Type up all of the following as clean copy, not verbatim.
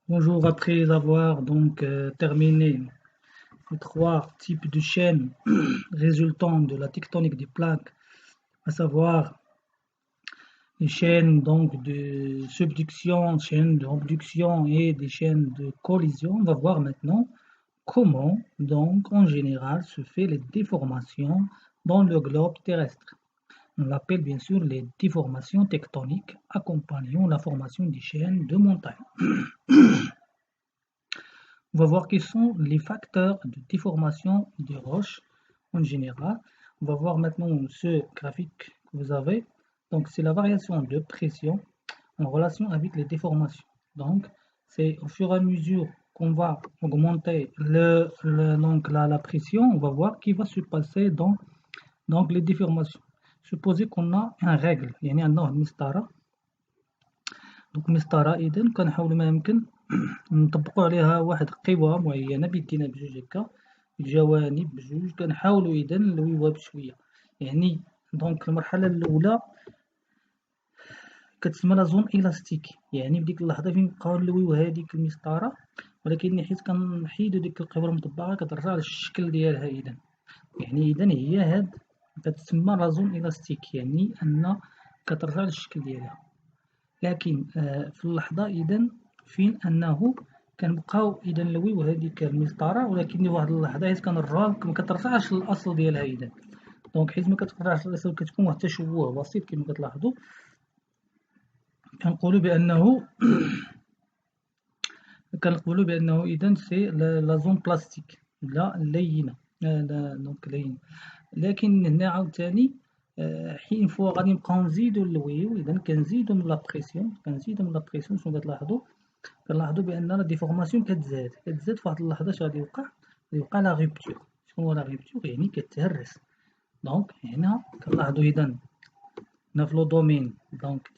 Bonjour, après avoir terminé les trois types de chaînes résultant de la tectonique des plaques, à savoir les chaînes de subduction, chaînes d'abduction et des chaînes de collision, on va voir maintenant comment en général se fait les déformations dans le globe terrestre. On l'appelle bien sûr les déformations tectoniques accompagnant la formation des chaînes de montagnes. On va voir quels sont les facteurs de déformation des roches en général. On va voir maintenant ce graphique que vous avez. Donc, c'est la variation de pression en relation avec les déformations. Donc, c'est au fur et à mesure qu'on va augmenter la pression, on va voir qui va se passer dans les déformations. Supposez qu'on a une règle, يعني عندنا مسطرة. Donc مسطرة إذا كنحاول ما يمكن نطبقوا عليها واحد قوى معينة بيدينا بجوج هكا الجوانب بجوج كنحاولوا إذا نلويوها بشوية يعني المرحلة الأولى كتسمى لا زون إلاستيك يعني بديك اللحظة فين نبقاو نلويو هاديك المسطرة ولكن حيت كنحيدو ديك القوى المطبقة كترجع للشكل ديالها إذا يعني إذا هي هاد كتسمى لا زون إلاستيك يعني أن كترجع للشكل ديالها لكن في اللحظة إذا فين أنه كنبقاو إذا نلويو هذيك المسطرة ولكن واحد اللحظة حيت كنرجعوها مكترجعش للأصل ديالها إذا دونك حيت مكترجعش للأصل كتكون واحد التشوه بسيط كما كتلاحظوا كنقولوا بأنه إذا سي لا زون بلاستيك لا اللينة دونك لين لكن هنا عاوتاني حين فوا غادي نبقاو نزيدو نلويو إذا كنزيدو من لا بريسيون شنو كنلاحظوا بأن لا ديفورماسيون كتزاد فواحد اللحظة اش غادي يوقع لا غيبتور. شنو هو لا غيبتور؟ يعني كتهرس. دونك هنا كنلاحظوا إذا هنا في لو دومين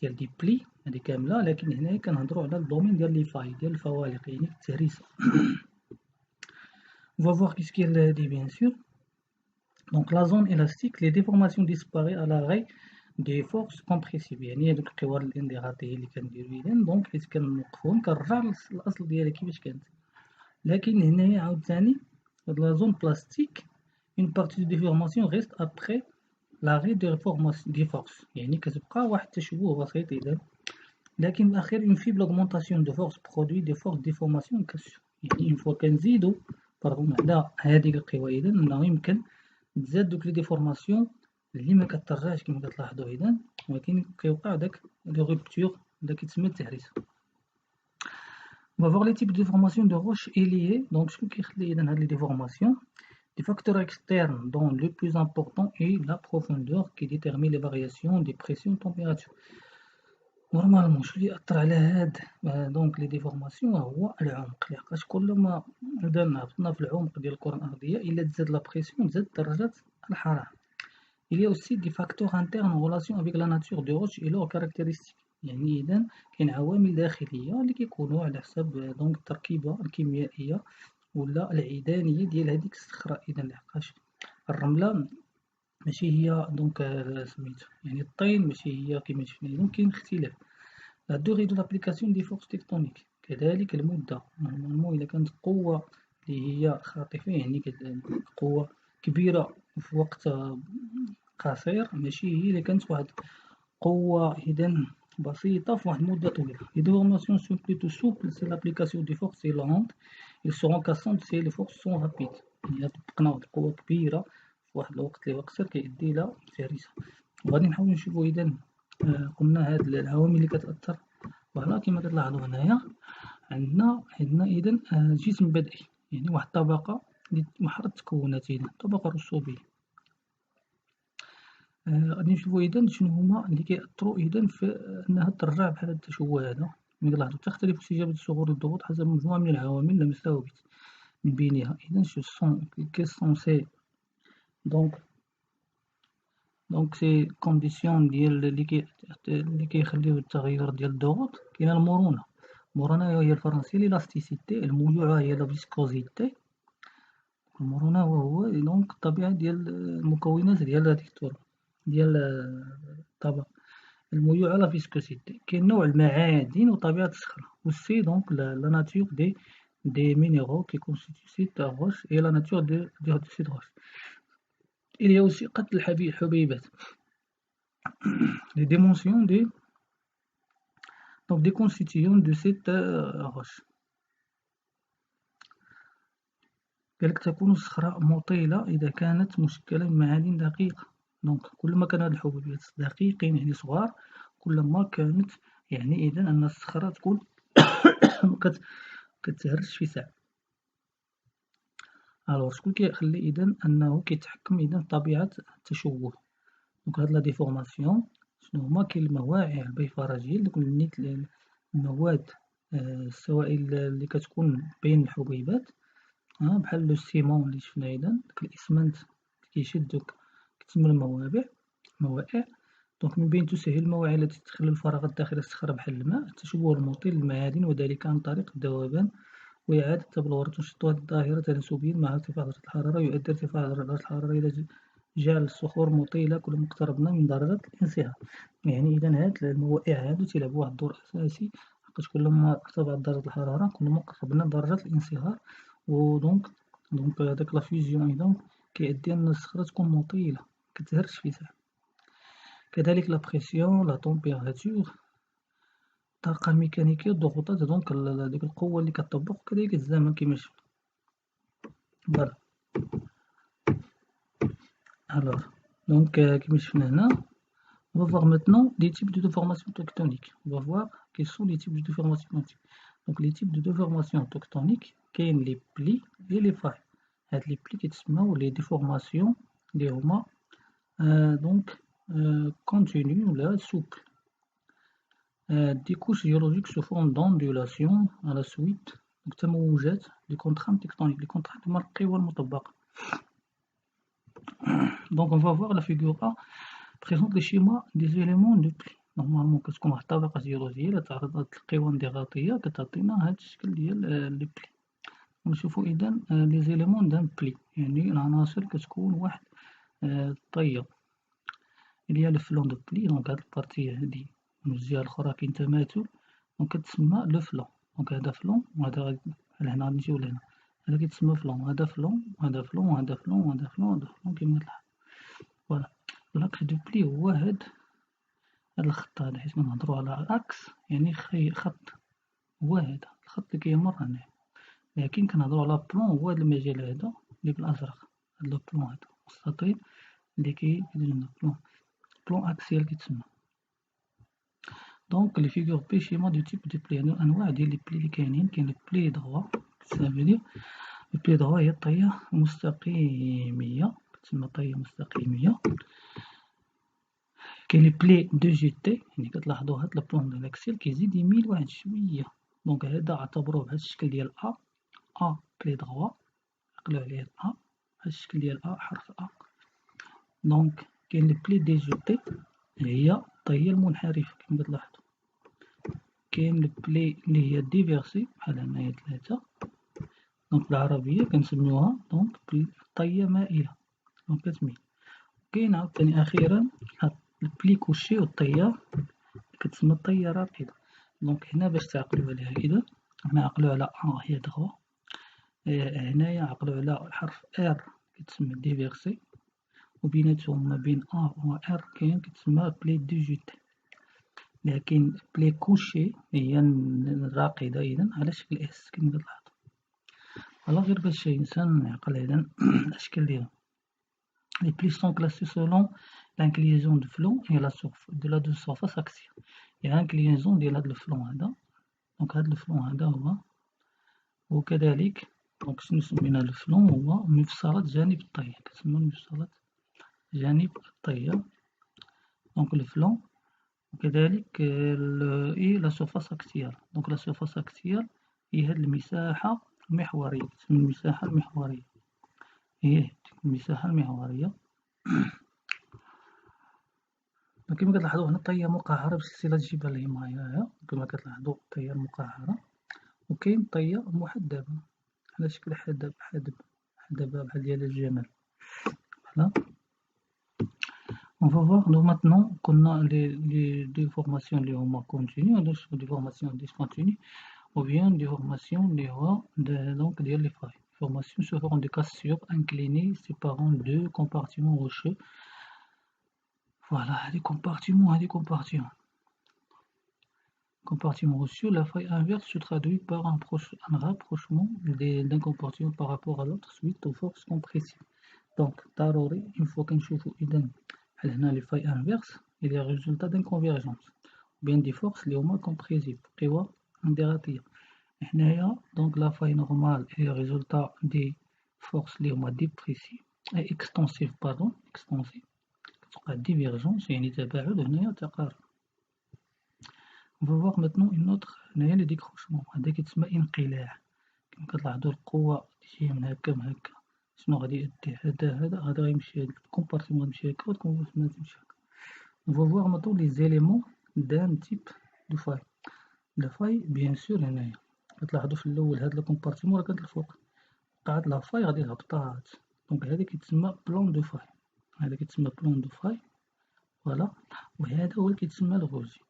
ديال دي بلي هادي كاملة لكن هنايا كنهضروا على الدومين ديال لي فاي ديال الفوالق يعني التهريسة. On va voir qu'est-ce qu'elle dit bien sûr. Donc la zone élastique, les déformations disparaissent à l'arrêt des forces compressives يعني هادوك القوى الانضغاطية اللي كنديرو إذا دونك حيت كنوقفوهم كنرجع للأصل ديالها كيفاش كانت. لكن هنايا عاوتاني هاد لا زون بلاستيك une partie de déformation reste après l'arrêt des forces يعني كتبقى واحد التشوه بسيط إذا لكن الأخير une faible augmentation de force produit des fortes déformations يعني une fois كنزيدو على هاديك القوى إذا أنه يمكن تزاد دوك لي ديفورماسيون اللي ما كترجعش كما كتلاحظوا إذا ولكن كيوقع داك لي غوبتور اللي كيتسمى التهريسة. On va voir les types de déformations de roches ailiées. Donc, ce qui est dans les déformations, des facteurs externes dont le plus important est la profondeur qui détermine les variations des pressions et températures. نورمالمون شو اللي يأثر على هاد دونك لي ديفورماسيون هو العمق لحقاش كلما درنا هبطنا في العمق ديال الكرة الأرضية إلا تزاد لا بريسيون تزاد درجة الحرارة. Il y a aussi des facteurs internes en relation avec la nature des roches et leurs caractéristiques. يعني إذا كاين عوامل داخلية اللي كيكونوا على حساب دونك التركيبة الكيميائية ولا العيدانية ديال هذيك الصخرة إذا لحقاش الرملة ماشي هي دونك سميتو يعني الطين ماشي هي كيما شفنا إذا كاين اختلاف. لا دوغي دو لابليكاسيون دي فورس تكتونيك كذلك المدة نورمالمون إلا كانت قوة اللي هي خاطفة يعني قوة كبيرة في وقت قصير ماشي هي اللي كانت واحد قوة إذا بسيطة في واحد المدة طويلة. Les déformations sont plutôt souples si l'application des forces est lente. Ils seront cassantes si les forces sont rapides. يعني إلا طبقنا واحد القوة كبيرة في واحد الوقت اللي هو قصير كيؤدي إلى تهريسة. وغادي نحاولو نشوفو إذا قلنا هاد العوامل اللي كتأثر فوالا كما كتلاحظوا هنايا عندنا إذا جسم بدئي يعني واحد الطبقة اللي محر التكونات إذا طبقة رسوبية. غادي نشوفو إذا شنو هما اللي كيأثرو إذا في أنها ترجع بحال هاد التشوه هذا. كما كنلاحظو تختلف استجابة الصخور للضغوط حسب مجموعة من العوامل لم ثوابت من بينها إذا سون سي دونك سي كونديسيون ديال اللي كيخليو التغير ديال الضغوط. كاينة المرونة هي الفرنسية ليلاستيسيتي، الميوعة هي لا فيسكوزيتي. المرونة هو دونك الطبيعة ديال المكونات ديال هاديك التربة ديال الطبق. الميوعة لا فيسكوسيتي كاين نوع المعادن وطبيعة الصخرة ou C, donc la nature des minéraux qui constituent cette roche et la nature de cette roche. Il y a aussi قتل الحبيبات, les dimensions des constituants de cette roche. قالك تكون الصخرة مطيلة إذا كانت مشكلة بمعادن دقيقة. دونك كل ما كان هاد الحبيبات دقيقين يعني صغار كل ما كانت يعني إذا أن الصخرة تكون كتهرس في ساعة. الوغ شكون كيخلي إذا أنه كيتحكم إذا طبيعة التشوه. دونك هاد لا ديفورماسيون شنو هما؟ كاين المواعي البيفرجية دوك المواد السوائل اللي كتكون بين الحبيبات بحال لو سيمون اللي شفنا إذا داك الإسمنت كيشد دوك كتسمى المواقع. دونك من بين تسهل المواعي التي تخلي الفراغات داخل الصخرة بحال الماء التشوه المطيل للمعادن وذلك عن طريق الذوبان وإعادة تبلور. تنشط هذه الظاهرة تناسبيا مع ارتفاع درجة الحرارة. يؤدي ارتفاع درجة الحرارة إلى جعل الصخور مطيلة كلما اقتربنا من درجة الانصهار. يعني إذا هاد المواقع هادو تيلعبو واحد الدور أساسي حقاش كلما ارتفعت درجة الحرارة كلما قربنا درجة الانصهار. ودونك هداك لا فيزيون إذا كيؤدي أن الصخرة تكون مطيلة كتهرش في ساعة. كذلك لا بريسيون لا طومبيراتور الطاقة الميكانيكية الضغوطات دونك ديك القوة اللي كتطبق وكذلك الزمن كيما شفنا. فوالا alors donc كيما شفنا هنا on va voir maintenant les types de déformation tectonique. On va voir quels sont les types de déformation tectonique. Donc les types de déformation tectonique كاين les plis et les failles. هاد les plis كيتسموا les déformations اللي هما donc continues ولا souples. Des couches géologiques se forment d'ondulations à la suite donc تموجات des contraintes tectoniques. Les contraintes هما القوى المطبقة. Donc on va voir la figure A présente le schéma des éléments de pli. Normalement كتكون واحد الطبقة جيولوجية اللي تعرضت للقوى انضغاطية كتعطينا هاد الشكل ديال لي بلي. ونشوفو إذا لي زيليمون دان بلي يعني العناصر كتكون واحد الطية اللي هي الفلون دو بلي. دونك هاد البارتي هادي من الجهة الأخرى كاين تماثل دونك كتسمى لو فلون. دونك هذا فلون وهذا بحال هنا نجيو لهنا هذا كيتسمى فلون. هذا فلون وهذا فلون وهذا فلون وهذا فلون وهذا فلون كيما تلاحظ. فوالا لاكس دو بلي هو هاد الخط هذا حيت كنهضرو على اكس يعني خط هو هذا الخط اللي كيمر هنا. لكن كنهضرو على بلون هو هاد المجال هذا اللي بالازرق هاد لو بلون هذا مستطيل اللي كيدير لنا بلون اكسيال كيتسمى. دونك لي فيغور بي شيما دو تيب دو بلي. انواع ديال لي بلي اللي كاينين كاين لي بلي دروا كتسافيدير لي بلي دروا هي الطية مستقيمية كتسمى طية مستقيمية. كاين لي بلي دو جي تي يعني كتلاحظو هاد البلون ديال الاكسيال كيزيد يميل واحد شوية. دونك هذا اعتبروه بهاد الشكل ديال ا بلي دروا عقلو عليه ا بهاد الشكل ديال حرف دونك كاين لي بلي دي جي تي هي الطية المنحرفة كما كتلاحظو. كاين لي بلي اللي هي ديفيرسي بحال هنايا 3 دونك بالعربية كنسميوها دونك طية مائلة دونك كتميل. كاين عاوتاني أخيرا هاد البلي كوشي والطية كتسمى الطية راقدة. دونك هنا باش تعقلو عليها إذا هنا عقلو على هي دغوا هنايا عقلو على حرف ار كتسمى ديفيرسي وبيناتهم ما بين و ار كاين كتسمى بلي دو جي تي. لكن بلي كوشي هي الراقدة إذا على شكل اس كما كتلاحظو. فوالا غير باش الإنسان يعقل إذا الأشكال ديالهم. Les plis sont classés selon l'inclinaison du flon et de la surface axiale. Il y a l'inclinaison ديال هاد الفلون هذا. دونك هاد الفلون هذا هو وكذلك دونك شنو سمينا الفلون هو مفصلات جانب الطية كتسمى مفصلات جانب الطية. دونك الفلون وكذلك لا سورفاس اكسيال. دونك لا سورفاس اكسيال هي هاد المساحة المحورية كتسمى المساحة المحورية هي ديك المساحة المحورية. كما كتلاحظوا هنا الطية مقعرة بسلسلة جبال الهيمالايا كما كتلاحظوا الطية المقعرة وكاين طية محدبة على شكل حدبة بحال ديال الجمل. فوالا on va voir nous maintenant qu'on a les déformations اللي هما continue. des formations discontinues ou bien déformation donc les failles. Formation se forme de cassures inclinées séparant deux compartiments rocheux. Voilà, des compartiments. Compartiment rocheux, la faille inverse se traduit par un rapprochement d'un compartiment par rapport à l'autre suite aux forces compressives. Donc, ضروري une fois كنشوفو إذا بحال هنا les failles inverses il y a résultat d'une convergence ou bien des forces اللي هما compressives قوى انضغاطية. هنايا donc la faille normale est le résultat des forces اللي هما extensives extensive كتبقى divergence يعني تباعد هنايا تقارب. On va voir maintenant une autre هنايا le décrochement هذا كيتسمى انقلاع. كما كتلاحظوا القوة تجي من هكا شنو غادي يدي هذا غيمشي هاد الكومبارتيمون غيمشي هكا والكومبارتيمون تمشي هكا. On va voir maintenant les éléments d'un type de faille. La faille bien sûr هنايا كتلاحظوا في الأول هاد الكومبارتيمون راه كانت الفوق وقعت لا فاي غادي هبطات دونك هذا كيتسمى بلون دو فاي. هذا كيتسمى بلون دو فاي فوالا. وهذا هو اللي كيتسمى الغوجي.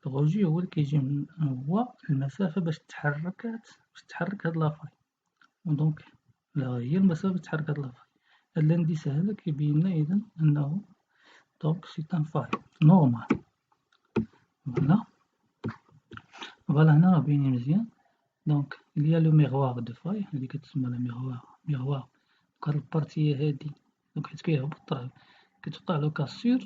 الغوجي هو اللي كيجي هو المسافة باش تحرك هاد لا فاي دونك هي المسافة باش تحرك هاد لا فاي. هاد الانديس هذا كيبين لنا إذا أنه دونك سي ان فاي نورمال. فوالا هنا راه باينين مزيان. دونك il y a le miroir de faille هادي كتسمى miroir. هاد البارتية هادي دونك حيت كيهبط راه كتوقع له كاسور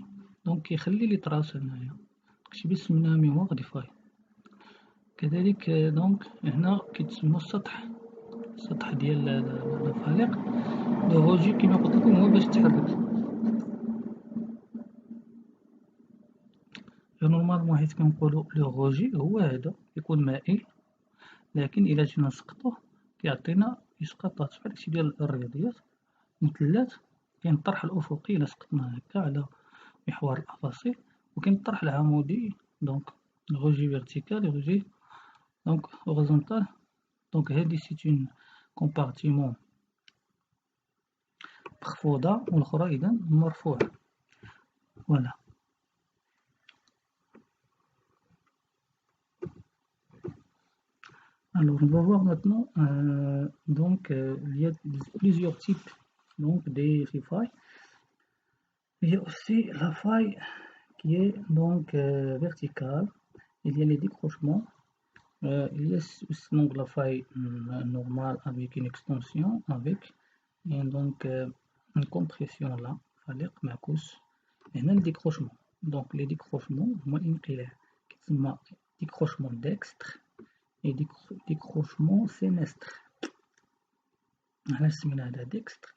دونك كيخلي لي طراس هنايا داكشي باش سميناها ميغوار دي فاي. كذلك دونك هنا كيتسمى السطح ديال الخليق لو روجي كيما قلت لكم هو باش تحرك. نورمالمون حيت كنقولو لو روجي هو هذا يكون مائي لكن إلا جينا نسقطوه كيعطينا إسقاطات بحال داكشي ديال الرياضيات مثلث. كاين الطرح الأفقي إلا سقطنا هكا على محور الأفاصيل وكاين الطرح العمودي دونك روجي فيرتيكال روجي دونك هوريزونتال. دونك هادي سي اون كومبارتيمون مخفوضة والأخرى إذا مرفوعة. فوالا. Alors, on va voir maintenant il y a plusieurs types donc des failles. Il y a aussi la faille qui est donc verticale. Il y a les décrochements. Il y a donc la faille normale avec une extension avec donc une compression là. خليق معكوس. هنا le décrochement. Donc les décrochements هما الانقلاع كيتسمى décrochement dextre et décrochement sénestre. علاش سمينا هذا ديكستر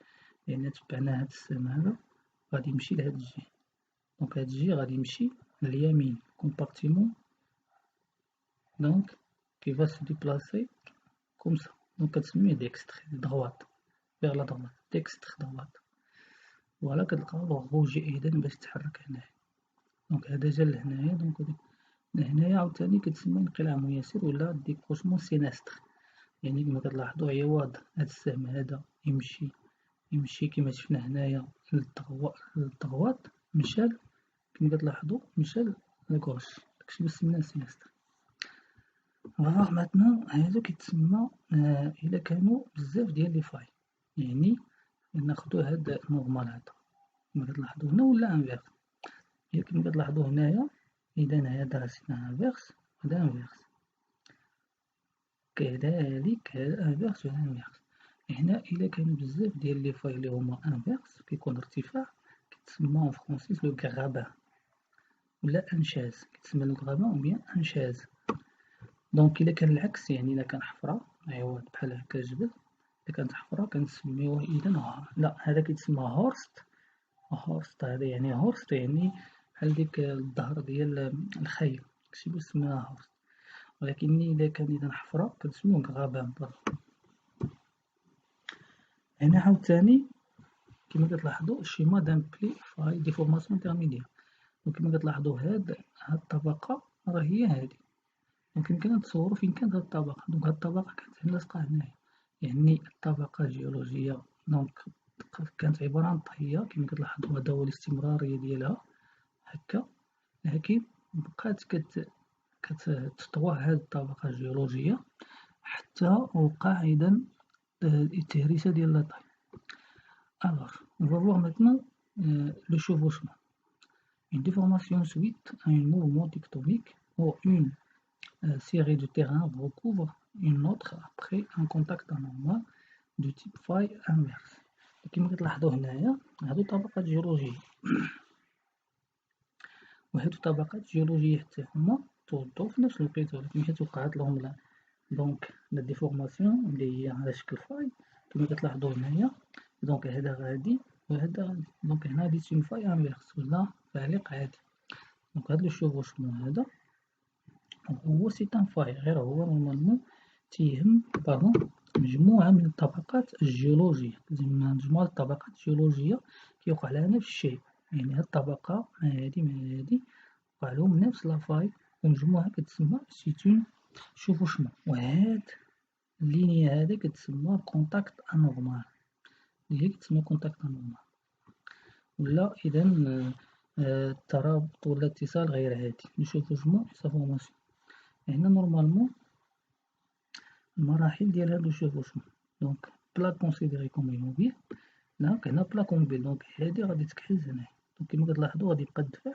لأن تبعنا هاد السهم هذا غادي يمشي لهاد الجهة دونك هاد الجهة غادي يمشي لليمين كومبارتيمون دونك كي va se déplacer comme ça دونك كتسميه ديكستر دغوات vers la droite ديكستر دغوات. فوالا كتلقاو الغوجي أيضا باش تحرك هنايا دونك هذا جا لهنايا دونك هنايا عاوتاني كتسمى انقلاع ميسر ولا ديكروشمون سينستر. يعني كما كتلاحظوا هي واضح هاد السهم هذا يمشي كما شفنا هنايا للدغوات مشى كما كتلاحظوا مشى للكوش داكشي باش سميناه سينستر. فوالا ماتنون هادو كيتسمى إلا كانوا بزاف ديال لي فاي يعني ناخدو هاد النورمال هذا كما كتلاحظوا هنا ولا انفيرس. هي كما كتلاحظوا هنايا إذا هذا سي انفيرس هذا انفيرس كذلك هذا انفيرس وهذا انفيرس. هنا إلا كانوا بزاف ديال لي فاي اللي هما انفيرس كيكون ارتفاع كيتسمى اون فرونسيس لو غرابان ولا انشاز كيتسمى لو غرابان أو بيان انشاز. دونك إلا كان العكس يعني إلا كان حفرة عوض بحال هكا جبل إلا كانت حفرة كنسميوه إذا لا هذا كيتسمى هورست هذا يعني هورست يعني بحال ديك الظهر ديال الخيل داكشي باش سميناها هورست. ولكن إلا كان إذا حفرة كنسميوه غرابان برك. هنا عاوتاني كما كتلاحظوا الشيما دان بلي فاي ديفورماسيون انترميديير. وكما كتلاحظوا هاد الطبقة راه هي هادي دونك يمكن نتصوروا فين كانت هاد الطبقة. دونك هاد الطبقة كانت لاصقة هنايا يعني الطبقة الجيولوجية دونك كانت عبارة عن طهية كما كتلاحظوا هذا هو الاستمرارية ديالها هكا لكن بقات كتطوى هاد الطبقة الجيولوجية حتى وقع إذا التهريسة ديال لاطاي. Alors, on va voir maintenant le chevauchement. Une déformation suite à un mouvement tectonique ou une série de terrains recouvre une autre après un contact anormal de type faille inverse. كما كتلاحظوا هنايا هادو طبقات جيولوجية، وهادو طبقات جيولوجية حتى هما توضو في نفس الوقيته، ولكن مشات وقعت لهم لا دونك لا ديفورماسيون اللي هي على شكل فاي كما كتلاحظوا هنايا. دونك هذا غادي وهذا غادي، دونك هنا هادي سون فاي انفيرس ولا تعليق عادي. دونك هاد لو شوفوشمون هذا هو سي ان فاي، غير هو نورمالمون تيهم مجموعة من الطبقات الجيولوجية، مجموعة الطبقات الجيولوجية كيوقع لها نفس الشيء، يعني هاد الطبقة مع هادي مع هادي وقع لهم نفس لافاي ومجموعة كتسمى سيتون شوفوشمون. وهاد اللينيا هذا كتسمى كونتاكت انورمال، اللي هي كتسمى كونتاكت انورمال، ولا إذا الترابط ولا اتصال غير عادي لو شوفوشمون سا فورماسيون. هنا نورمالمون المراحل ديال هاد لو شوفوشمون، دونك بلا كونسيديري كوم ايموبيل، دونك هنا بلا كوموبيل، دونك هادي غادي تكحز هنايا. دونك كيما كتلاحظوا غادي يبقى الدفع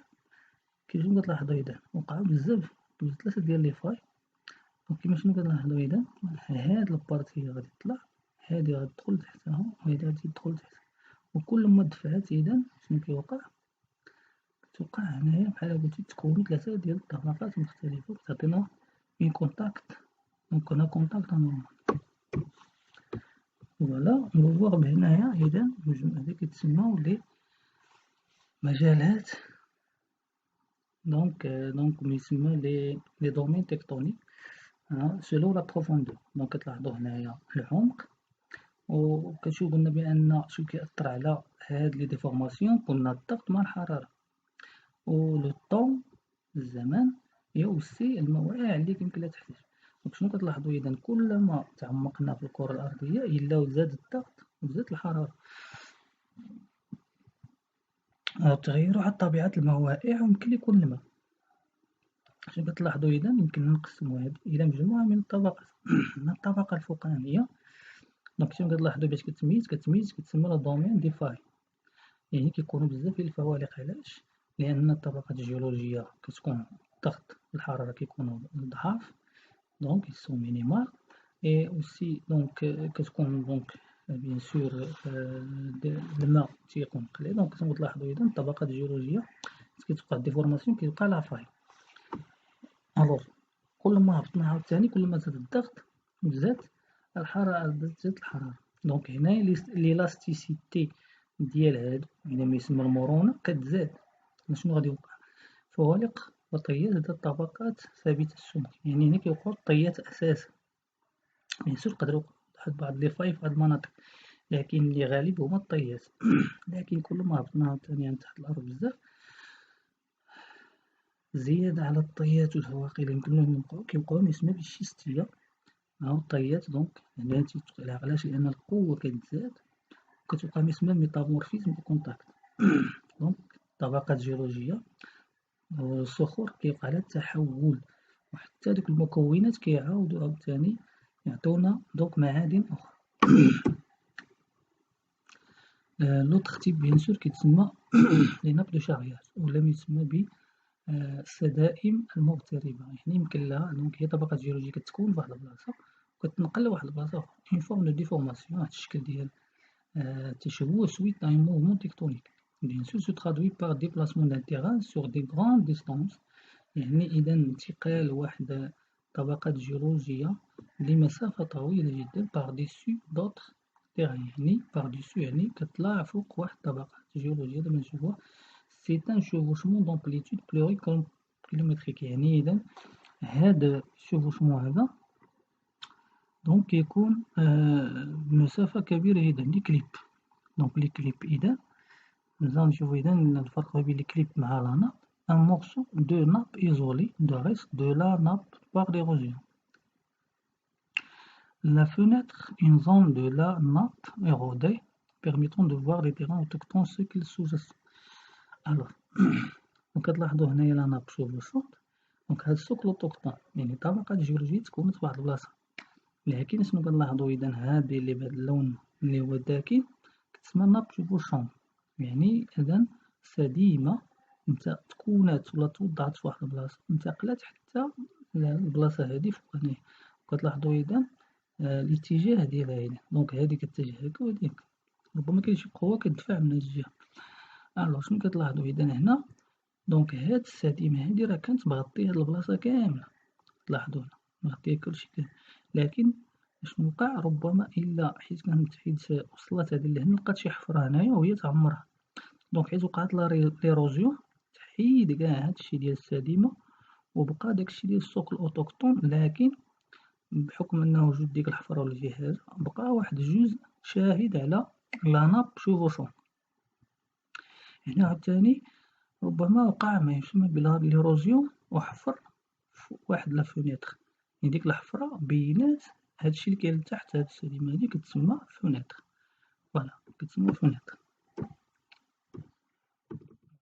كيفما كتلاحظوا إذا وقعوا بزاف ثلاثة ديال لي فاي. دونك كيما شنو كنلاحظوا إذا هاد البارتي غادي تطلع، هادي غادي تدخل تحتها وهادي غادي تدخل تحتها، وكل ما دفعات إذا شنو كيوقع؟ كتوقع هنايا بحال قلتي تكونوا ثلاثة ديال الطبقات مختلفة كتعطينا اون كونتاكت. دونك هنا كونتاكت نورمال. فوالا نفوغ بهنايا إذا هذا كيتسماو لي مجالات، دونك يسمى لي دومين تكتونيك سولو لا بروفوندور. دونك كتلاحظوا هنايا العمق، وكنشوفو قلنا بأن شنو كيأثر على هاد لي ديفورماسيون، قلنا الضغط مع الحرارة، و لو طون الزمان، هي أوسي المواقع اللي يمكن لها تحتاج. دونك شنو كتلاحظوا إذا كلما تعمقنا في الكرة الأرضية إلا زاد الضغط وزادت الحرارة. تغير على طبيعة المواقع ويمكن يكون الماء. شنو كتلاحظوا إذا يمكن نقسموها إلى مجموعة من الطبقات. من الطبقة الفوقانية دونك شنو كتلاحظوا باش كتسمى لا دومين دي فاي، يعني كيكونوا بزاف ديال الفوالق. علاش؟ لأن الطبقات الجيولوجية كتكون الضغط الحرارة كيكونوا ضعاف، دونك يسون مينيمال، اي اوسي دونك كتكون دونك بيان سور الماء تيكون قليل. دونك كما تلاحظوا إذا الطبقات الجيولوجية كتوقع ديفورماسيون كيوقع لا فاي. الوغ كل ما هبطنا عاوتاني كل ما زاد الضغط وزاد الحرارة، زادت الحرارة. دونك هنا ليلاستيسيتي ديال هادو إذا ما يسمى المرونة كتزاد. شنو غادي يوقع؟ فوالق وطيات هاد الطبقات ثابتة السمك، يعني هنا كيوقعو الطيات أساسا. بيان سور يقدرو واحد بعض لي فاي في بعض المناطق، لكن اللي غالب هما الطيات. لكن كل ما هبطنا عاوتاني عند تحت الأرض بزاف، زيادة على الطيات والهواقي اللي يمكن لهم كيوقعو ما يسمى بالشيستية مع الطيات. دونك هنا تيتوقع علاش؟ لأن القوة كتزاد وكتوقع ما يسمى ميتامورفيزم دو كونتاكت. دونك طبقات جيولوجية والصخور كيوقع لها التحول، وحتى دوك المكونات كيعاودو عاوتاني يعطونا دوك معادن أخرى. لوطخ تيب بيان سور كيتسمى لي ناب دو شاريات، ولا يسمى ب السدائم المغتربة. يعني يمكن لها دونك هي طبقات جيولوجية كتكون فواحد البلاصة وكتنقل لواحد البلاصة أخرى، اون فورم دو ديفورماسيون، واحد الشكل ديال التشوه suite à un mouvement tectonique. Bien sûr se traduit par déplacement d'un terrain sur des grandes distances، يعني إذا انتقال واحد طبقات جيولوجية لمسافة طويلة جدا par dessus d'autres terrains، يعني par dessus يعني كتطلع فوق واحد الطبقات جيولوجية دابا نشوفوها. c'est un chevauchement d'amplitude plurikilométrique، يعني إذا هذا الشevauchement هذا دونك يكون مسافة كبيرة جدا لكليب. دونك لي كليب إذا نزال نشوفو إذا الفرق بين لي كليب مع لا ناب، ان مورسو دو ناب isolé de reste de la nappe par l'érosion. La fenêtre, une zone de la nappe érodée permettant de voir les terrains autochtones ce qu'ils sous-jacent. Alors كتلاحظوا هنايا لا ناب شوفوشونت، دونك هاد السوق لوطوكتون يعني طبقات جيولوجية تكونت فواحد البلاصة، لكن شنو كنلاحظو إذا هادي اللي بهاد اللون اللي هو داكن كتسمى ناب شوفوشون، يعني إذا سديمة تكونات ولا توضعت في واحد البلاصة انتقلت حتى البلاصة هادي فوقانية، وكتلاحظو إذا الاتجاه ديالها هنا، دونك هادي كتجه هاكا وهادي هاكا، ربما كاين شي قوة كتدفع من هاد الجهة. ألوغ شنو كتلاحظو إذا هنا، دونك هاد السديمة هادي راه كانت مغطية هاد البلاصة كاملة، تلاحظو هنا مغطية كلشي كامل، لكن شنو وقع ربما إلا حيت وصلت هادي لهنا لقات شي حفرة هنايا وهي تعمرها، دونك حيت وقعت ليروزيون تحيد كاع هادشي ديال السديمة وبقى داكشي ديال السوق الأوتوكتون، لكن بحكم أنه وجود ديك الحفرة ولا شي حاجة بقى واحد الجزء شاهد على لا ناب شوفوشون. هنا عاوتاني ربما وقع ما يسمى بليروزيون وحفر واحد لا فونيتر، يعني ديك الحفرة بينات هادشي اللي كاين لتحت هاد السديمة هادي كتسمى فونيتر، فوالا كتسمى فونيتر.